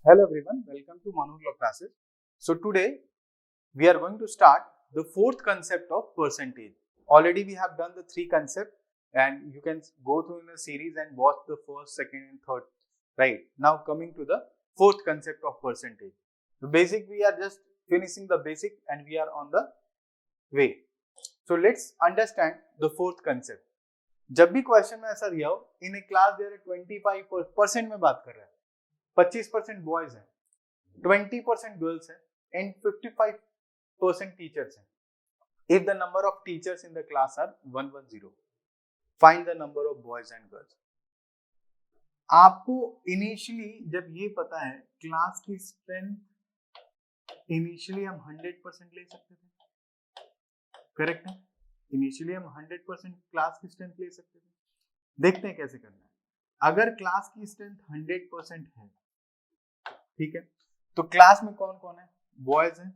Hello everyone, welcome to Manoj Law Classes. So today we are going to start the fourth concept of percentage. Already we have done the three concepts and you can go through in a series and watch the first, second and third. Right, now coming to the fourth concept of percentage. The basic we are just finishing the basic and we are on the way. So let's understand the fourth concept. जब भी question में ऐसा दिया हो इन ए class there 25% में बात कर रहा है 25% बॉयज हैं 20% गर्ल्स हैं एंड 55% टीचर्स हैं. If the number of teachers in the class are 110 find the number of boys and girls. आपको इनिशियली जब ये पता है क्लास की स्ट्रेंथ इनिशियली हम 100% ले सकते थे. करेक्ट है, इनिशियली हम 100% क्लास की स्ट्रेंथ ले सकते थे. देखते हैं कैसे करना है. अगर क्लास की स्ट्रेंथ 100% है, ठीक है, तो क्लास में कौन कौन है? बॉयज हैं,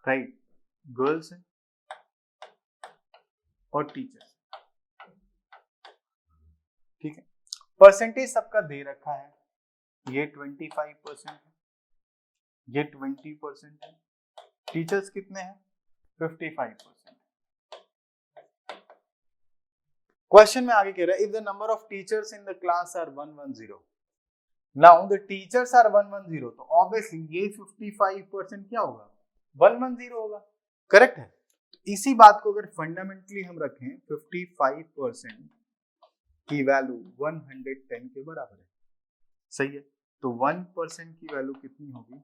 राइट, गर्ल्स हैं और टीचर्स. ठीक है, परसेंटेज सबका दे रखा है. ये 25% है, ये 20% है. टीचर्स कितने हैं? 55%. क्वेश्चन में आगे कह रहा है if the number of teachers in the class are 110. Now the teachers are 110, तो ऑब्वियसली ये 55% क्या होगा? 110 होगा. करेक्ट है. इसी बात को अगर फंडामेंटली हम रखें 55% की वैल्यू 110 के बराबर है. सही है, तो 1% की वैल्यू कितनी होगी?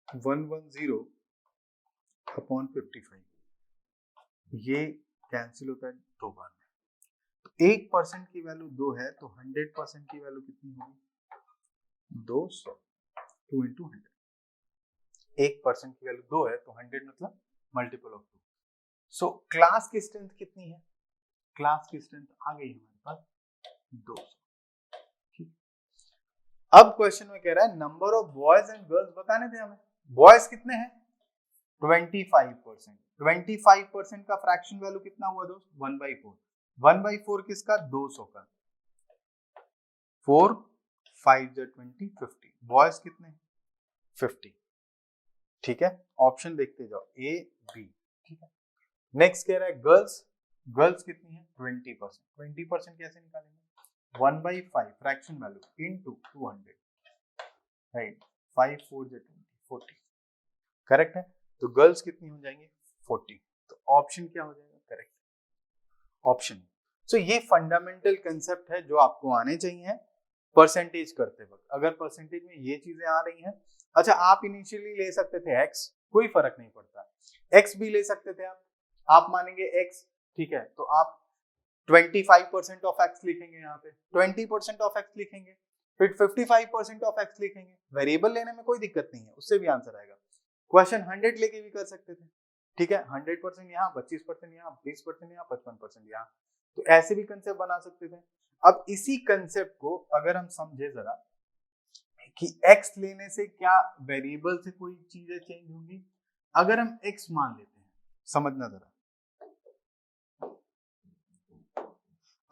110 अपॉन 55. ये कैंसिल होता है दो बार में. 1% की वैल्यू 2 है तो 100% की वैल्यू कितनी होगी? 200. 2 into 100. 1% की वैल्यू 2 है तो 100 मतलब मल्टीपल ऑफ 2. सो क्लास की स्ट्रेंथ कितनी है? क्लास की स्ट्रेंथ आ गई हमारे पास 200. ठीक. अब क्वेश्चन में कह रहा है number of boys and girls बताने थे हमें. बॉयज कितने हैं? 25%. 25% का फ्रैक्शन वैल्यू कितना हुआ दोस्त? 1/4. 1/4 किसका? 200 का. 4 5 20 50. बॉयज कितने? 50. ठीक है, ऑप्शन देखते जाओ ए बी. ठीक है, नेक्स्ट कह रहा है गर्ल्स. गर्ल्स कितनी है? 20%. 20% कैसे निकालेंगे? 1/5 fraction value into 200. Right, 5 4 20 40. Correct है, तो गर्ल्स कितनी हो जाएंगी? 40. तो ऑप्शन क्या हो जाएगा? Correct option. सो ये फंडामेंटल कंसेप्ट है जो आपको आने चाहिए परसेंटेज करते वक्त. अगर परसेंटेज में ये चीजें आ रही हैं, अच्छा आप इनिशियली ले सकते थे x, कोई फर्क नहीं पड़ता. x भी ले सकते थे आप मानेंगे x. ठीक है, तो आप 25% ऑफ x लिखेंगे, यहाँ पे 20% ऑफ x लिखेंगे, फिर 55% ऑफ x लिखेंगे. वेरिएबल लेने में कोई दिक्कत नहीं है, उससे भी आंसर आएगा. क्वेश्चन 100 लेके भी कर सकते थे. ठीक है, 100% यहाँ, 25% यहाँ, 20% यहाँ, 55% यहाँ. तो ऐसे भी कंसेप्ट बना सकते थे. अब इसी कंसेप्ट को अगर हम समझे जरा कि x लेने से क्या वेरिएबल से कोई चीजें चेंज होंगी. अगर हम x मान लेते हैं, समझना जरा,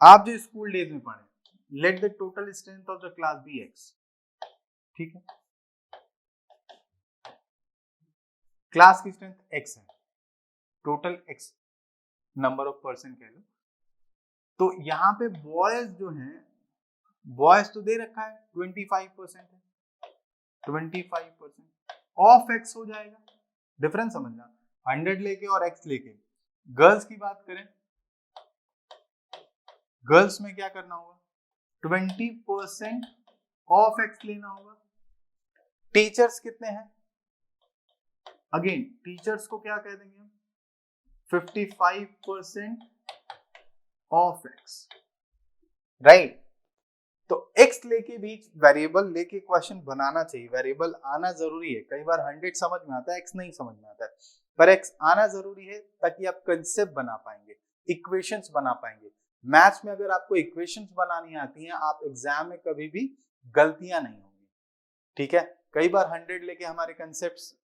आप जो स्कूल डेज में पढ़े, let the total strength of the class be x. ठीक है, क्लास की स्ट्रेंथ x है, total x number of person कह लो. तो यहाँ पे बॉयज जो हैं, बॉयज तो दे रखा है 25% है, 25% ऑफ x हो जाएगा. डिफरेंस समझना, 100 लेके और x लेके. गर्ल्स की बात करें, गर्ल्स में क्या करना होगा? 20% ऑफ x लेना होगा. टीचर्स कितने हैं? अगेन टीचर्स को क्या कह देंगे हम? 55% ऑफ x. राइट, तो x लेके भी वेरिएबल लेके क्वेश्चन बनाना चाहिए. वेरिएबल आना जरूरी है. कई बार 100 समझ में आता है, x नहीं समझ में आता है, पर x आना जरूरी है ताकि आप कंसेप्ट बना पाएंगे, इक्वेशंस बना पाएंगे. मैथ्स में अगर आपको इक्वेशंस बनानी आती हैं, आप एग्जाम में कभी भी गलतियां नहीं होंगी. ठीक है, कई बार 100 लेके हमारे कंसेप्ट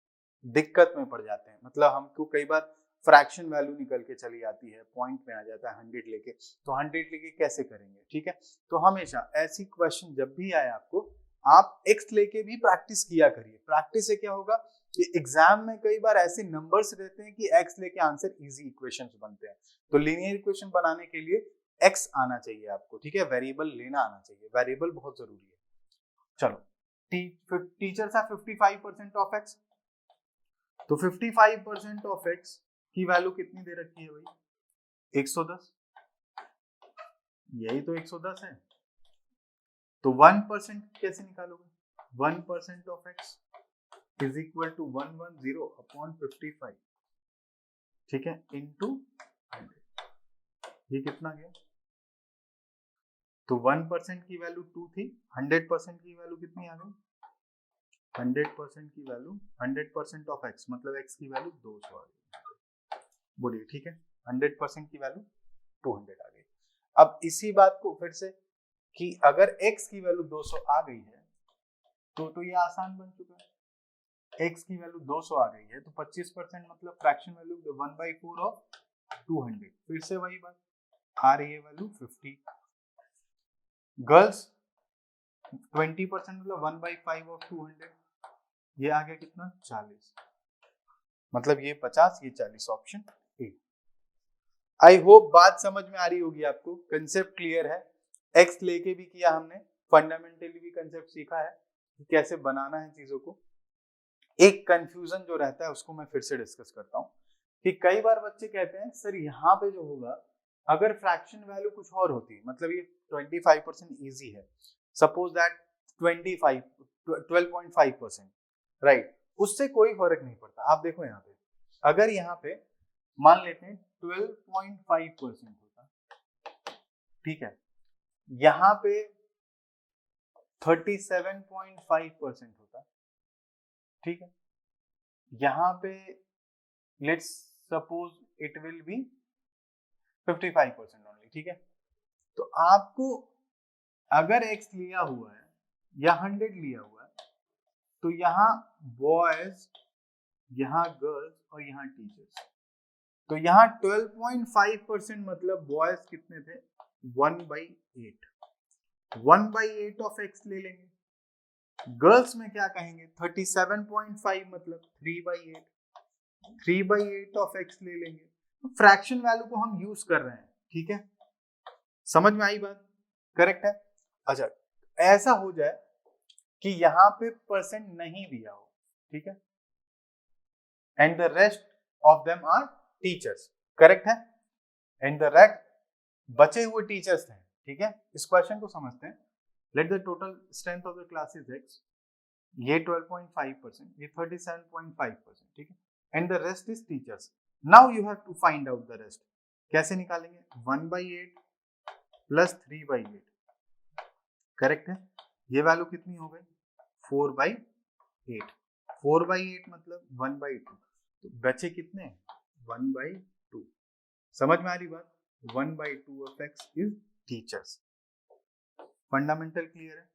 दिक्कत में पड़ जाते हैं. मतलब हमको कई बार फ्रैक्शन वैल्यू निकल के चली आती है, पॉइंट में आ जाता है 100 लेके, तो 100 लेके कैसे करेंगे, ठीक है। तो हमेशा ऐसी क्वेश्चन जब भी आए आपको, आप x लेके भी प्रैक्टिस किया करिए। प्रैक्टिस से क्या होगा कि एग्जाम में कई बार ऐसे नंबर्स रहते हैं कि x लेके आंसर इजी इक्वेशंस बनते हैं, तो लीनियर इक्वेशन बनाने के लिए x आना चाहिए आपको, ठीक है, वेरिएबल लेना आना चाहिए, वेरिएबल बहुत जरूरी है। चलो, टीचर्स आर 55% ऑफ x, तो 55% ऑफ x की वैल्यू कितनी दे रखी है भाई, 110, यही तो 110 है। तो 1% कैसे निकालोगे, 1% of x is equal to 110 upon 55, ठीक है, इनटू 100, ये कितना गया, तो 1% की वैल्यू 2 थी, 100% की वैल्यू कितनी आ गई, 100% की वैल्यू 100% ऑफ x मतलब x की वैल्यू 200 आ गई, बोलिए, ठीक है, 100% की वैल्यू 200 आ गई। अब इसी बात को फिर से कि अगर x की वैल्यू 200 आ गई है तो ये आसान बन चुका है, x की वैल्यू 200 आ गई है तो 25% मतलब फ्रैक्शन वैल्यू 1/4 ऑफ 200, फिर से वही बात, आ रही है वैल्यू 50। गर्ल्स 20% मतलब 1/5 ऑफ 200, ये आ गया कितना, 40, मतलब ये 50 ये 40, ऑप्शन ए। आई होप बात समझ में आ रही होगी आपको, कंसेप्ट क्लियर है, एक्स लेके भी किया हमने, फंडामेंटली भी कंसेप्ट सीखा है कि कैसे बनाना है चीजों को। एक कंफ्यूजन जो रहता है उसको मैं फिर से डिस्कस करता हूँ कि कई बार बच्चे कहते हैं सर यहाँ पे जो होगा अगर फ्रैक्शन वैल्यू कुछ और होती, मतलब ये 25% इजी है, सपोज दैट 12.5%, राइट, उससे कोई फर्क नहीं पड़ता। आप देखो यहाँ पे, अगर यहाँ पे मान लेते हैं 12.5% होता, ठीक है, यहाँ पे 37.5% होता, ठीक है, यहाँ पे let's suppose it will be 55% only, ठीक है। तो आपको अगर x लिया हुआ है या 100 लिया हुआ है तो यहाँ बॉयज, यहाँ गर्ल्स और यहाँ टीचर्स, तो यहाँ 12.5% मतलब बॉयज कितने थे, 1/8, 1/8 ऑफ x ले लेंगे। गर्ल्स में क्या कहेंगे, 37.5 मतलब 3/8, 3/8 ऑफ x ले लेंगे। फ्रैक्शन वैल्यू को हम यूज कर रहे हैं, ठीक है, समझ में आई बात, करेक्ट है। अच्छा, ऐसा हो जाए कि यहाँ पे परसेंट नहीं दिया हो, ठीक है, and the rest of them are teachers, correct है, एंड द रेस्ट बचे हुए टीचर्स हैं, ठीक है। इस क्वेश्चन को समझते हैं, let the total strength of the class is x, ये 12.5%, ये 37.5%, ठीक है, and the rest is teachers. Now you have to find out the rest, कैसे निकालेंगे, 1/8 प्लस 3/8, करेक्ट है, ये वैल्यू कितनी हो गई, 4/8, 4/8 मतलब 1/2, तो बचे कितने, 1/2, समझ में आ रही बात, 1/2 of x is teachers. Fundamental clear है,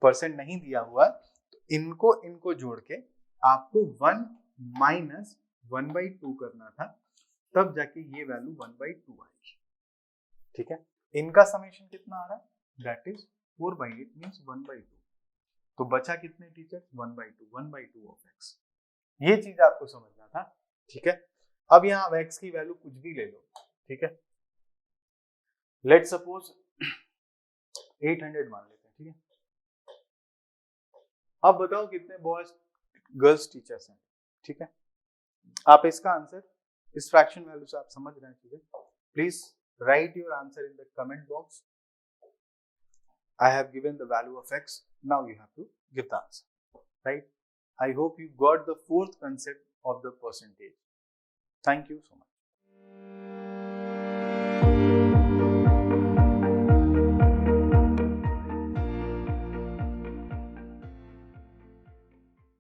परसेंट नहीं दिया हुआ तो इनको जोड़ के आपको 1 माइनस 1/2 करना था, तब जाके ये वैल्यू 1/2 आएगी, ठीक है। इनका समेशन कितना आ रहा है, दैट इज 4/8 मींस 1/2, तो बचा कितने टीचर, 1/2 ऑफ x, ये चीज आपको समझना था, ठीक है। अब यहाँ x की वैल्यू कुछ भी ले लो, ठीक है, लेट सपोज 800 मान लेते हैं, ठीक है। अब बताओ कितने बॉयज गर्ल्स टीचर्स हैं, ठीक है। आप इसका आंसर इस फ्रैक्शन वैल्यू से आप समझ रहे हैं, ठीक है, please write your answer in the comment box. I have given the value of x, now you have to give the answer, right? I hope you got the fourth concept of the percentage. Thank you so much.